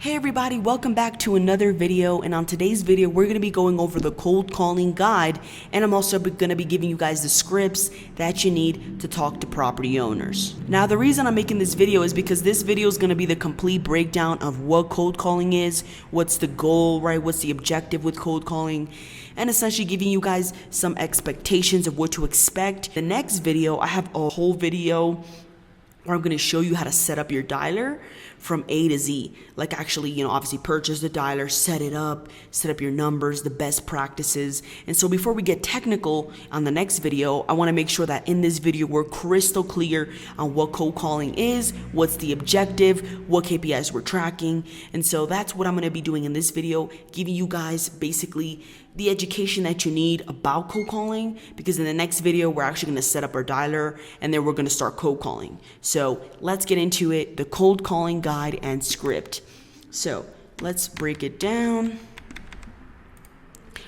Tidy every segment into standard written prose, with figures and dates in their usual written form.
Hey everybody, welcome back to another video, and on today's video we're going to be going over the cold calling guide, and I'm also going to be giving you guys the scripts that you need to talk to property owners. Now the reason I'm making this video is because this video is going to be the complete breakdown of what cold calling is, what's the goal, right? What's the objective with cold calling, and essentially giving you guys some expectations of what to expect. The next video, I have a whole video where I'm going to show you how to set up your dialer from A to Z. Like actually, obviously purchase the dialer, set up your numbers, the best practices. And so before we get technical on the next video, I want to make sure that in this video we're crystal clear on what cold calling is, what's the objective, what KPIs we're tracking. And so that's what I'm going to be doing in this video, giving you guys basically the education that you need about cold calling, because in the next video we're actually going to set up our dialer and then we're going to start cold calling. So let's get into it, the cold calling guide and script. So let's break it down.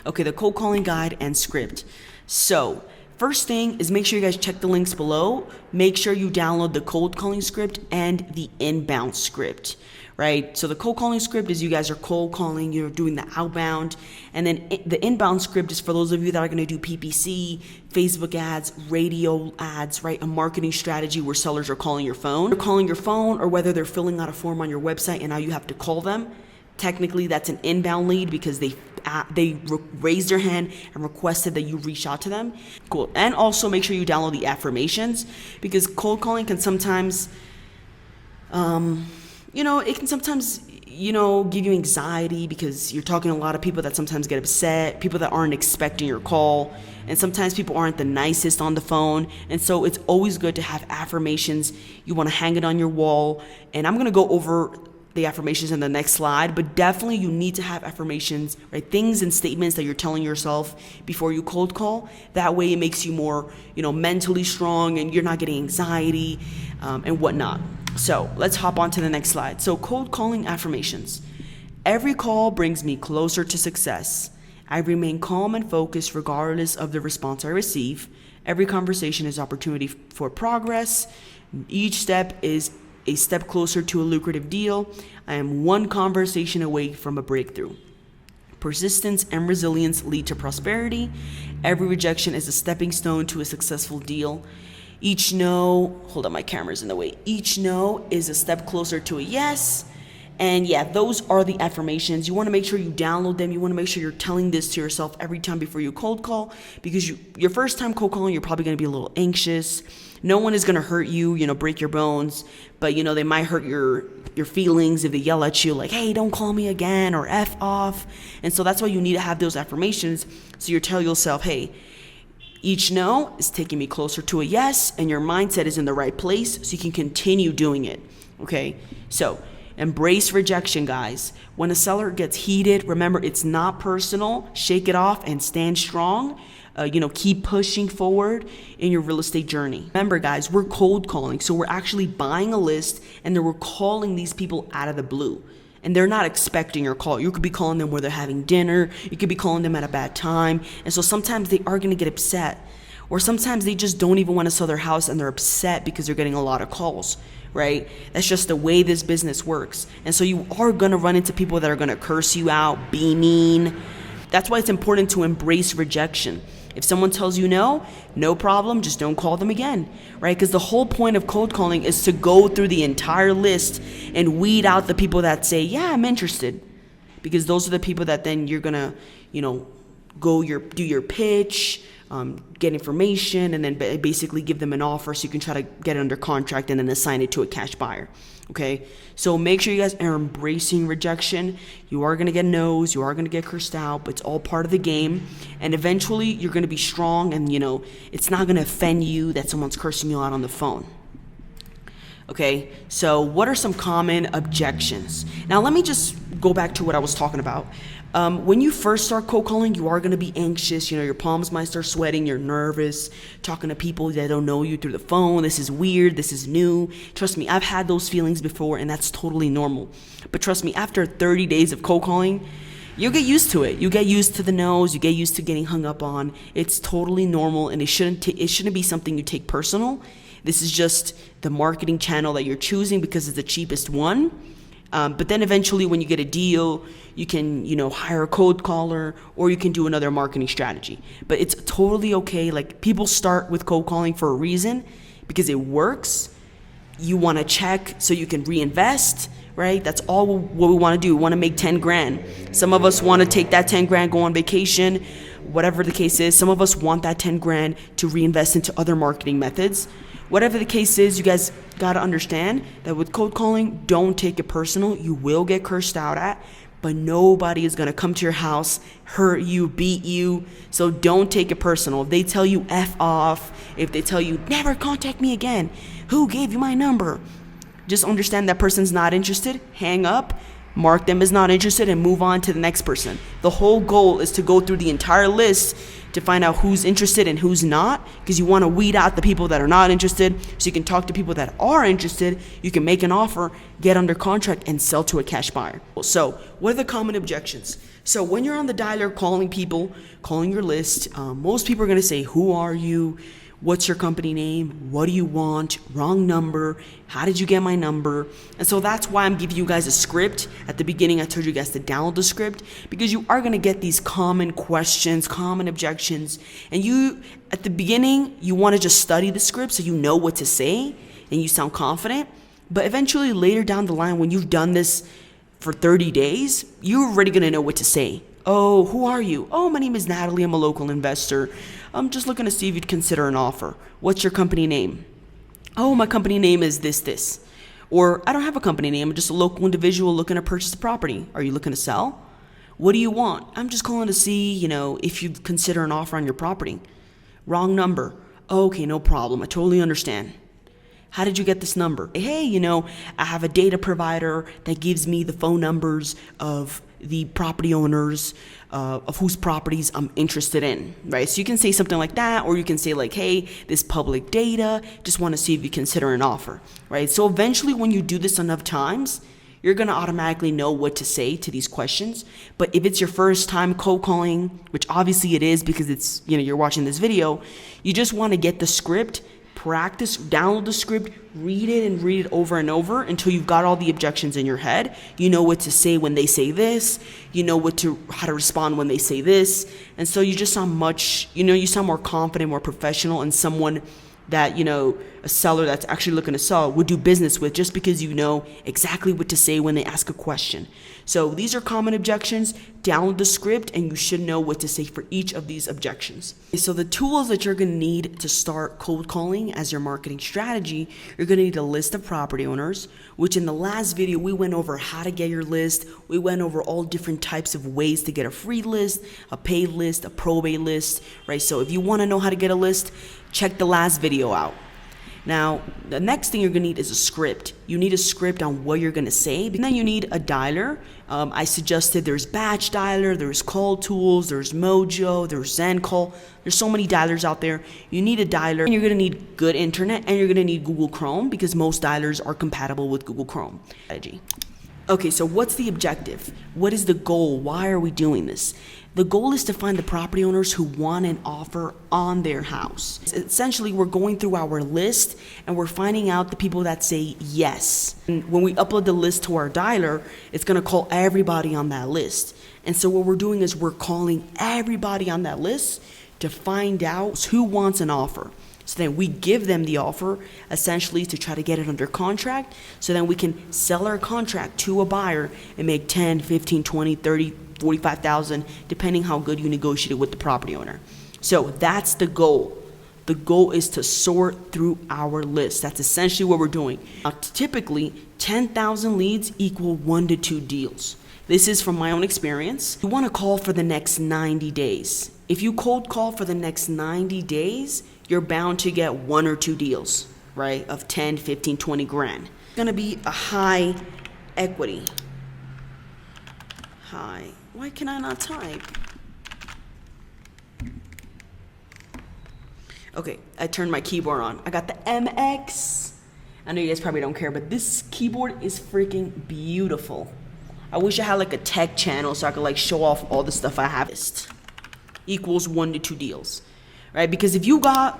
Okay, the cold calling guide and script. So first thing is make sure you guys check the links below. Make sure you download the cold calling script and the inbound script, right? So the cold calling script is you guys are cold calling, you're doing the outbound, and then the inbound script is for those of you that are going to do PPC, Facebook ads, radio ads, right? A marketing strategy where sellers are calling your phone. They're calling your phone, or whether they're filling out a form on your website and now you have to call them. Technically, that's an inbound lead because they raised their hand and requested that you reach out to them. Cool. And also make sure you download the affirmations, because cold calling can sometimes, it can sometimes, give you anxiety because you're talking to a lot of people that sometimes get upset, people that aren't expecting your call, and sometimes people aren't the nicest on the phone. And so it's always good to have affirmations. You want to hang it on your wall, and I'm going to go over the affirmations in the next slide, but definitely you need to have affirmations, right? Things and statements that you're telling yourself before you cold call. That way it makes you more, mentally strong, and you're not getting anxiety and whatnot. So let's hop on to the next slide. So cold calling affirmations. Every call brings me closer to success. I remain calm and focused regardless of the response I receive. Every conversation is opportunity for progress. Each step is a step closer to a lucrative deal. I am one conversation away from a breakthrough. Persistence and resilience lead to prosperity. Every rejection is a stepping stone to a successful deal. Each no, hold on, my camera's in the way. Each no is a step closer to a yes. And yeah, those are the affirmations. You want to make sure you download them. You want to make sure you're telling this to yourself every time before you cold call, because your first time cold calling, you're probably going to be a little anxious. No one is going to hurt you, break your bones, but they might hurt your feelings if they yell at you like, hey, don't call me again, or F off. And so that's why you need to have those affirmations. So you're telling yourself, hey, each no is taking me closer to a yes, and your mindset is in the right place so you can continue doing it. Okay, so embrace rejection, guys. When a seller gets heated, remember, it's not personal. Shake it off and stand strong. Keep pushing forward in your real estate journey. Remember, guys, we're cold calling. So we're actually buying a list, and then we're calling these people out of the blue. And they're not expecting your call. You could be calling them where they're having dinner. You could be calling them at a bad time. And so sometimes they are going to get upset. Or sometimes they just don't even want to sell their house, and they're upset because they're getting a lot of calls, right? That's just the way this business works. And so you are going to run into people that are going to curse you out, be mean. That's why it's important to embrace rejection. If someone tells you no problem, just don't call them again, right? Because the whole point of cold calling is to go through the entire list and weed out the people that say, yeah, I'm interested. Because those are the people that then you're going to, do your pitch, get information, and then basically give them an offer so you can try to get it under contract and then assign it to a cash buyer. Okay, so make sure you guys are embracing rejection. You are going to get no's, you are going to get cursed out, but it's all part of the game. And eventually you're going to be strong, and it's not going to offend you that someone's cursing you out on the phone. Okay, so what are some common objections? Now let me just go back to what I was talking about. When you first start cold calling, you are going to be anxious. Your palms might start sweating. You're nervous talking to people that don't know you through the phone. This is weird. This is new. Trust me, I've had those feelings before, and that's totally normal. But trust me, after 30 days of cold calling, you'll get used to it. You get used to the no's. You get used to getting hung up on. It's totally normal, and it shouldn't be something you take personal. This is just the marketing channel that you're choosing because it's the cheapest one. But then eventually when you get a deal, you can, hire a cold caller, or you can do another marketing strategy. But it's totally okay. Like, people start with cold calling for a reason, because it works. You want to check so you can reinvest, right? That's all what we want to do. We want to make 10 grand. Some of us want to take that 10 grand, go on vacation, whatever the case is. Some of us want that 10 grand to reinvest into other marketing methods. Whatever the case is, you guys got to understand that with cold calling, don't take it personal. You will get cursed out at, but nobody is going to come to your house, hurt you, beat you. So don't take it personal. If they tell you F off, if they tell you never contact me again, who gave you my number? Just understand that person's not interested, hang up, mark them as not interested, and move on to the next person. The whole goal is to go through the entire list to find out who's interested and who's not, because you want to weed out the people that are not interested so you can talk to people that are interested. You can make an offer, get under contract, and sell to a cash buyer. So what are the common objections? So when you're on the dialer calling people, calling your list, most people are going to say, who are you? What's your company name? What do you want? Wrong number. How did you get my number? And so that's why I'm giving you guys a script. At the beginning, I told you guys to download the script, because you are going to get these common questions, common objections. And you, at the beginning, you want to just study the script so you know what to say and you sound confident. But eventually, later down the line, when you've done this for 30 days, you're already going to know what to say. Oh, who are you? Oh, my name is Nataly. I'm a local investor. I'm just looking to see if you'd consider an offer. What's your company name? Oh, my company name is this. Or, I don't have a company name. I'm just a local individual looking to purchase a property. Are you looking to sell? What do you want? I'm just calling to see, if you'd consider an offer on your property. Wrong number. Okay, no problem. I totally understand. How did you get this number? Hey, I have a data provider that gives me the phone numbers of the property owners of whose properties I'm interested in, right? So you can say something like that, or you can say like, hey, this public data, just want to see if you consider an offer, right? So eventually when you do this enough times, you're going to automatically know what to say to these questions. But if it's your first time cold calling, which obviously it is because it's, you're watching this video, you just want to get the script, practice, download the script, read it over and over until you've got all the objections in your head. You know what to say when they say this. You know how to respond when they say this. And so you just sound you sound more confident, more professional, and someone that, a seller that's actually looking to sell would do business with, just because you know exactly what to say when they ask a question. So these are common objections. Download the script and you should know what to say for each of these objections. So the tools that you're going to need to start cold calling as your marketing strategy, you're going to need a list of property owners, which in the last video we went over how to get your list. We went over all different types of ways to get a free list, a paid list, a probate list, right? So if you want to know how to get a list, check the last video out. Now, the next thing you're going to need is a script. You need a script on what you're going to say. And then you need a dialer. I suggested there's Batch Dialer, there's Call Tools, there's Mojo, there's ZenCall. There's so many dialers out there. You need a dialer, and you're going to need good internet, and you're going to need Google Chrome, because most dialers are compatible with Google Chrome. Okay, so what's the objective? What is the goal? Why are we doing this? The goal is to find the property owners who want an offer on their house. Essentially, we're going through our list and we're finding out the people that say yes. And when we upload the list to our dialer, it's going to call everybody on that list. And so what we're doing is we're calling everybody on that list to find out who wants an offer. So then we give them the offer, essentially to try to get it under contract. So then we can sell our contract to a buyer and make 10, 15, 20, 30, 45,000, depending how good you negotiated with the property owner. So that's the goal. The goal is to sort through our list. That's essentially what we're doing. Now, typically, 10,000 leads equal 1 to 2 deals. This is from my own experience. You want to call for the next 90 days. If you cold call for the next 90 days, you're bound to get 1 or 2 deals, right, of 10, 15, 20 grand. It's going to be a high equity. High. Why can I not type? Okay, I turned my keyboard on. I got the MX. I know you guys probably don't care, but this keyboard is freaking beautiful. I wish I had like a tech channel so I could like show off all the stuff I have. Equals 1 to 2 deals, right? Because if you got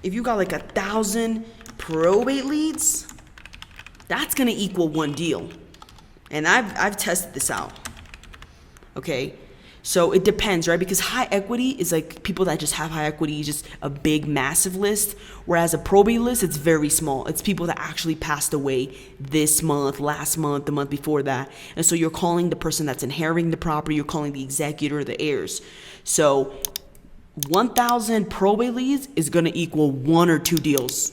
like 1,000 probate leads, that's gonna equal 1 deal. And I've tested this out. Okay. So it depends, right? Because high equity is like people that just have high equity, just a big, massive list. Whereas a probate list, it's very small. It's people that actually passed away this month, last month, the month before that. And so you're calling the person that's inheriting the property, you're calling the executor, the heirs. So 1,000 probate leads is going to equal 1 or 2 deals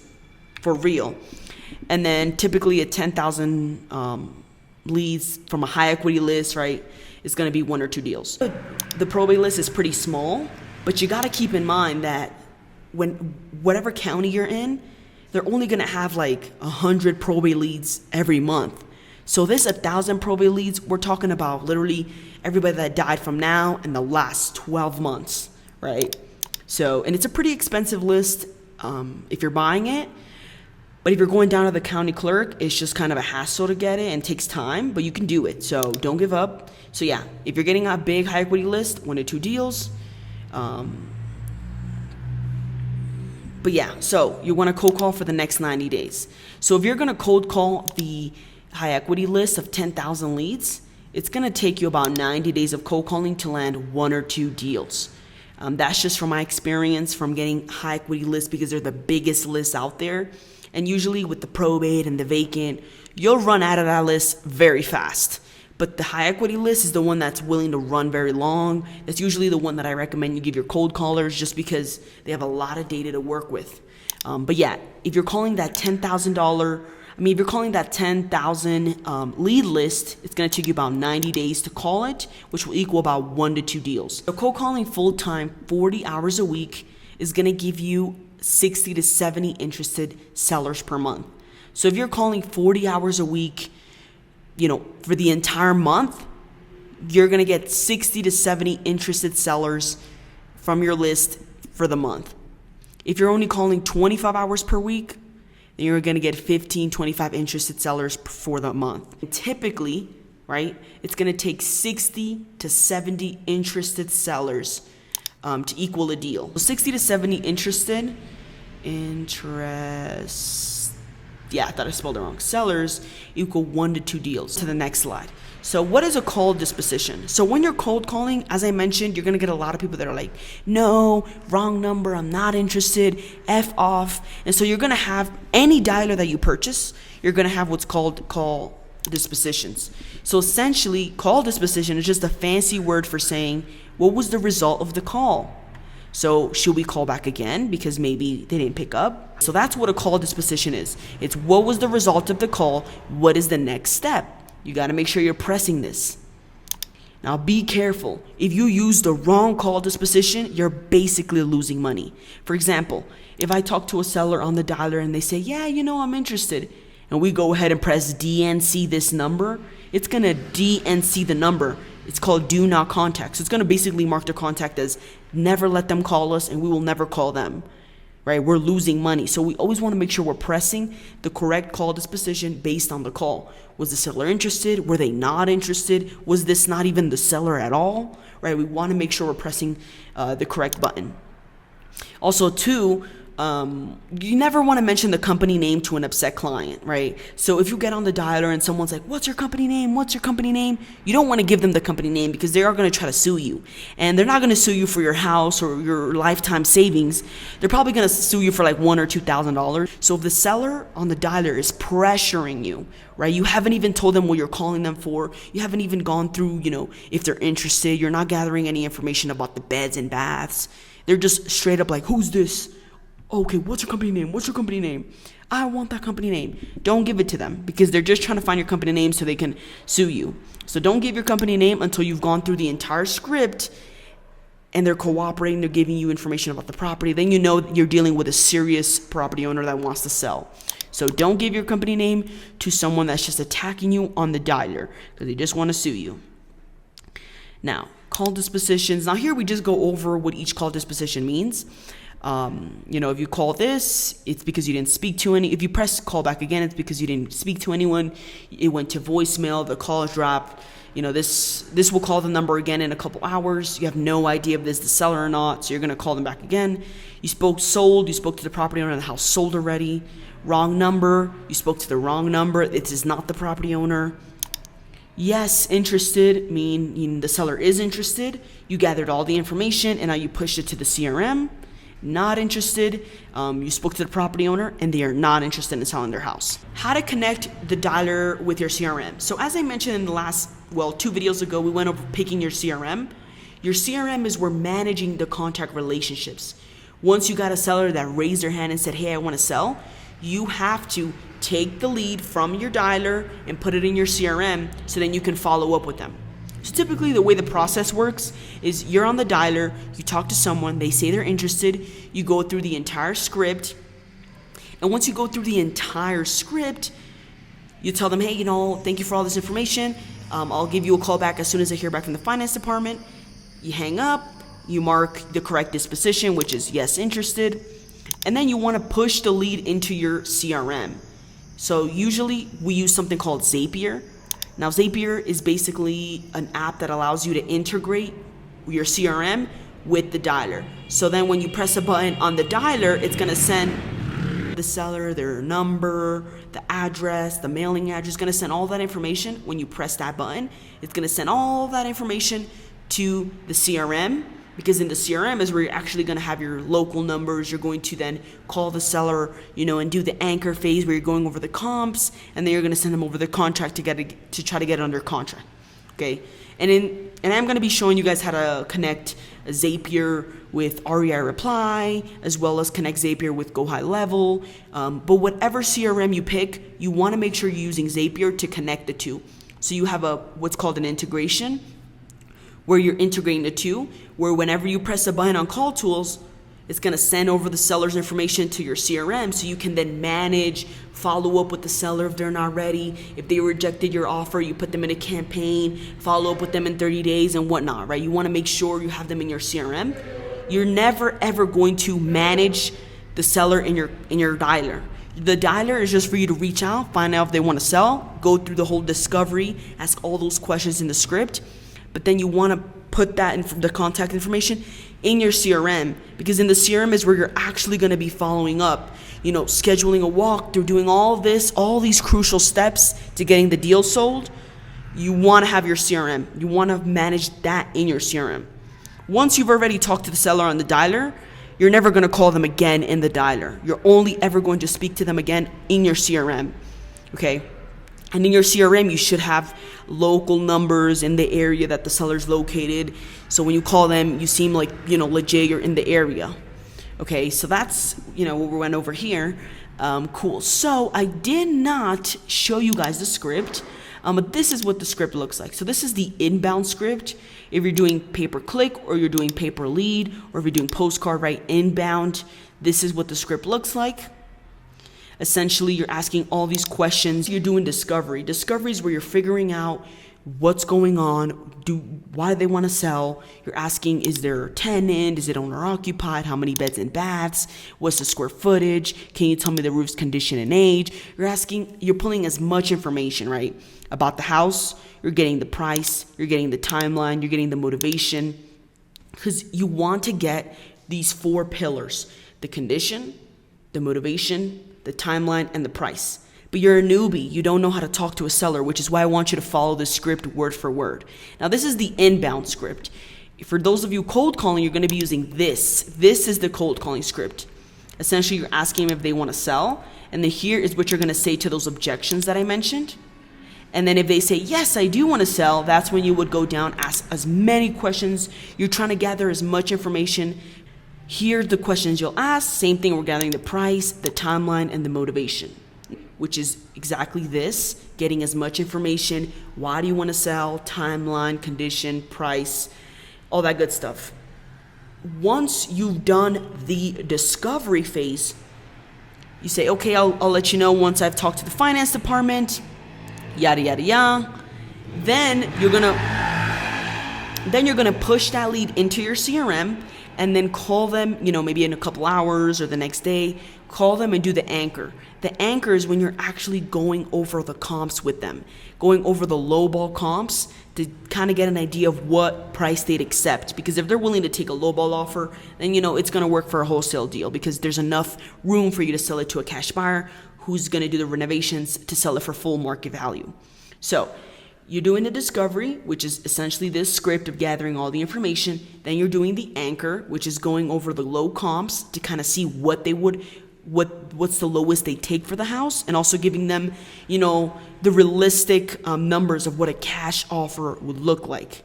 for real. And then typically a 10,000 leads from a high equity list, right? It's going to be 1 or 2 deals. The probate list is pretty small, but you got to keep in mind that when whatever county you're in, they're only going to have like 100 probate leads every month. So this 1,000 probate leads, we're talking about literally everybody that died from now and the last 12 months, right? So, and it's a pretty expensive list if you're buying it. But if you're going down to the county clerk, it's just kind of a hassle to get it and takes time, but you can do it. So don't give up. So yeah, if you're getting a big high equity list, 1 or 2 deals. But yeah, so you want to cold call for the next 90 days. So if you're going to cold call the high equity list of 10,000 leads, it's going to take you about 90 days of cold calling to land 1 or 2 deals. That's just from my experience from getting high equity lists because they're the biggest lists out there. And usually with the probate and the vacant, you'll run out of that list very fast. But the high equity list is the one that's willing to run very long. That's usually the one that I recommend you give your cold callers just because they have a lot of data to work with. But yeah, if you're calling that if you're calling that 10,000 lead list, it's going to take you about 90 days to call it, which will equal about 1 to 2 deals. So cold calling full time, 40 hours a week is going to give you 60 to 70 interested sellers per month. So if you're calling 40 hours a week, for the entire month, you're going to get 60 to 70 interested sellers from your list for the month. If you're only calling 25 hours per week, then you're going to get 15, 25 interested sellers for the month. And typically, right, it's going to take 60 to 70 interested sellers to equal a deal. So 60 to 70 I thought I spelled it wrong. Sellers equal 1 to 2 deals. To the next slide. So what is a call disposition? So when you're cold calling, as I mentioned, you're going to get a lot of people that are like, no, wrong number, I'm not interested, F off. And so you're going to have any dialer that you purchase, you're going to have what's called call dispositions. So essentially, call disposition is just a fancy word for saying, what was the result of the call? So should we call back again because maybe they didn't pick up? So that's what a call disposition is. It's what was the result of the call? What is the next step? You got to make sure you're pressing this. Now be careful. If you use the wrong call disposition, you're basically losing money. For example, if I talk to a seller on the dialer and they say, yeah, I'm interested, and we go ahead and press DNC this number, it's going to DNC the number. It's called do not contact. So it's going to basically mark the contact as never let them call us and we will never call them, right? We're losing money. So we always want to make sure we're pressing the correct call disposition based on the call. Was the seller interested? Were they not interested? Was this not even the seller at all, right? We want to make sure we're pressing the correct button. Also, too, you never want to mention the company name to an upset client, right? So if you get on the dialer and someone's like, what's your company name? What's your company name? You don't want to give them the company name because they are going to try to sue you. And they're not going to sue you for your house or your lifetime savings. They're probably going to sue you for like $1,000 or $2,000. So if the seller on the dialer is pressuring you, right? You haven't even told them what you're calling them for. You haven't even gone through, if they're interested. You're not gathering any information about the beds and baths. They're just straight up like, who's this? Okay, what's your company name? What's your company name? I want that company name. Don't give it to them because they're just trying to find your company name so they can sue you. So don't give your company name until you've gone through the entire script and they're cooperating, they're giving you information about the property. Then you know you're dealing with a serious property owner that wants to sell. So don't give your company name to someone that's just attacking you on the dialer because they just want to sue you. Now, call dispositions. Now here we just go over what each call disposition means. If you call this, it's because you didn't speak to any. If you press call back again, it's because you didn't speak to anyone. It went to voicemail. The call is dropped. This will call the number again in a couple hours. You have no idea if this is the seller or not, so you're going to call them back again. You spoke sold. You spoke to the property owner. The house sold already. Wrong number. You spoke to the wrong number. It is not the property owner. Yes, interested, mean the seller is interested. You gathered all the information and now you pushed it to the CRM. Not interested, you spoke to the property owner and they are not interested in selling their house. How to connect the dialer with your CRM. So as I mentioned in the last, 2 videos ago, we went over picking your CRM. Your CRM is where managing the contact relationships. Once you got a seller that raised their hand and said, hey, I want to sell, you have to take the lead from your dialer and put it in your CRM so then you can follow up with them. So typically the way the process works is you're on the dialer, you talk to someone, they say they're interested, you go through the entire script, and once you go through the entire script, you tell them, hey, thank you for all this information, I'll give you a call back as soon as I hear back from the finance department. You hang up, you mark the correct disposition, which is yes, interested, and then you want to push the lead into your CRM. So usually we use something called Zapier. Now Zapier is basically an app that allows you to integrate your CRM with the dialer. So then when you press a button on the dialer, it's going to send the seller their number, the address, the mailing address. It's going to send all that information. When you press that button, it's going to send all that information to the CRM, because in the CRM is where you're actually going to have your local numbers. You're going to then call the seller, and do the anchor phase where you're going over the comps, and then you're going to send them over the contract to try to get it under contract. Okay, and I'm going to be showing you guys how to connect a Zapier with REI Reply, as well as connect Zapier with Go High Level. But whatever CRM you pick, you want to make sure you're using Zapier to connect the two. So you have what's called an integration, where you're integrating the two, where whenever you press a button on Call Tools, it's going to send over the seller's information to your CRM so you can then manage, follow up with the seller if they're not ready. If they rejected your offer, you put them in a campaign, follow up with them in 30 days and whatnot, right? You want to make sure you have them in your CRM. You're never ever going to manage the seller in your dialer. The dialer is just for you to reach out, find out if they want to sell, go through the whole discovery, ask all those questions in the script. But then you want to put that the contact information in your CRM, because in the CRM is where you're actually going to be following up, scheduling a walkthrough, doing all these crucial steps to getting the deal sold. You want to have your CRM. You want to manage that in your CRM. Once you've already talked to the seller on the dialer, you're never going to call them again in the dialer. You're only ever going to speak to them again in your CRM. Okay? And in your CRM, you should have local numbers in the area that the seller's located. So when you call them, you seem like, legit, you're in the area. Okay, so that's, what we went over here. Cool. So I did not show you guys the script, but this is what the script looks like. So this is the inbound script. If you're doing pay-per-click or you're doing pay-per-lead, or if you're doing postcard, right, inbound, this is what the script looks like. Essentially, you're asking all these questions. You're doing discovery. Discovery is where you're figuring out what's going on, why do they want to sell. You're asking, is there a tenant? Is it owner occupied? How many beds and baths? What's the square footage? Can you tell me the roof's condition and age? You're pulling as much information, right, about the house. You're getting the price. You're getting the timeline. You're getting the motivation. Because you want to get these 4 pillars: the condition, the motivation, the timeline, and the price. But you're a newbie. You don't know how to talk to a seller, which is why I want you to follow this script word for word. Now, this is the inbound script. For those of you cold calling, you're going to be using this. This is the cold calling script. Essentially, you're asking them if they want to sell. And then here is what you're going to say to those objections that I mentioned. And then if they say, yes, I do want to sell, that's when you would go down, ask as many questions. You're trying to gather as much information. Here's the questions you'll ask. Same thing, we're gathering the price, the timeline, and the motivation, which is exactly this, getting as much information. Why do you want to sell? Timeline, condition, price, all that good stuff. Once you've done the discovery phase, you say, okay, I'll let you know once I've talked to the finance department, yada, yada, yada. Then you're gonna push that lead into your CRM, and then call them, maybe in a couple hours or the next day, call them and do the anchor. The anchor is when you're actually going over the comps with them, going over the lowball comps to kind of get an idea of what price they'd accept. Because if they're willing to take a lowball offer, then, it's going to work for a wholesale deal, because there's enough room for you to sell it to a cash buyer who's going to do the renovations to sell it for full market value. So You're doing the discovery, which is essentially this script of gathering all the information. Then you're doing the anchor, which is going over the low comps to kind of see what they would, what's the lowest they take for the house, and also giving them, the realistic numbers of what a cash offer would look like.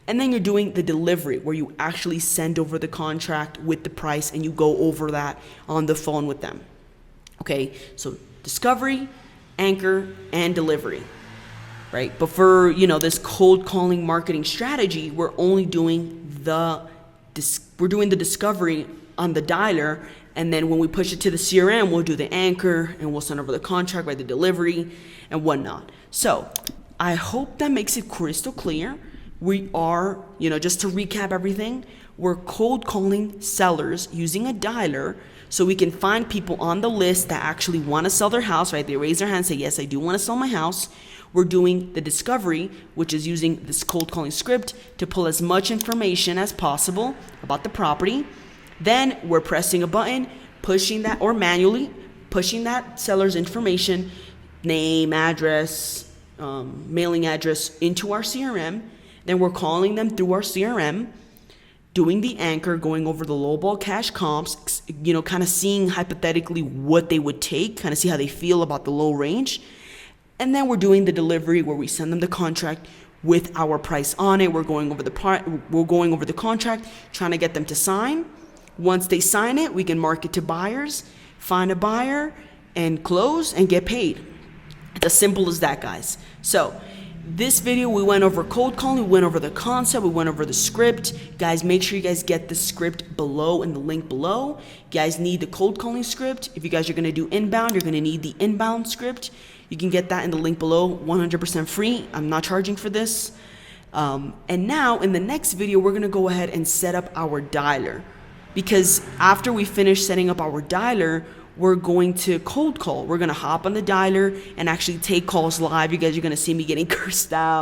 And then you're doing the delivery, where you actually send over the contract with the price and you go over that on the phone with them. Okay, so discovery, anchor, and delivery. Right? But for, this cold calling marketing strategy, we're only doing the discovery on the dialer, and then when we push it to the CRM, we'll do the anchor and we'll send over the contract, the delivery and whatnot. So I hope that makes it crystal clear. We are, just to recap everything, we're cold calling sellers using a dialer so we can find people on the list that actually want to sell their house, right? They raise their hand and say, yes, I do want to sell my house. We're doing the discovery, which is using this cold calling script to pull as much information as possible about the property. Then we're pressing a button, pushing that, or manually pushing that seller's information, name, address, mailing address, into our CRM. Then we're calling them through our CRM, doing the anchor, going over the lowball cash comps, kind of seeing hypothetically what they would take, kind of see how they feel about the low range. And then we're doing the delivery, where we send them the contract with our price on it. We're going over the contract, trying to get them to sign. Once they sign it, we can market to buyers, find a buyer, and close and get paid. It's as simple as that, guys. So this video, we went over cold calling, we went over the concept, we went over the script. Guys, make sure you guys get the script below in the link below. You guys need the cold calling script. If you guys are going to do inbound, you're going to need the inbound script. You can get that in the link below, 100% free. I'm not charging for this. And now in the next video, we're going to go ahead and set up our dialer, because after we finish setting up our dialer, we're going to cold call. We're going to hop on the dialer and actually take calls live. You guys are going to see me getting cursed out.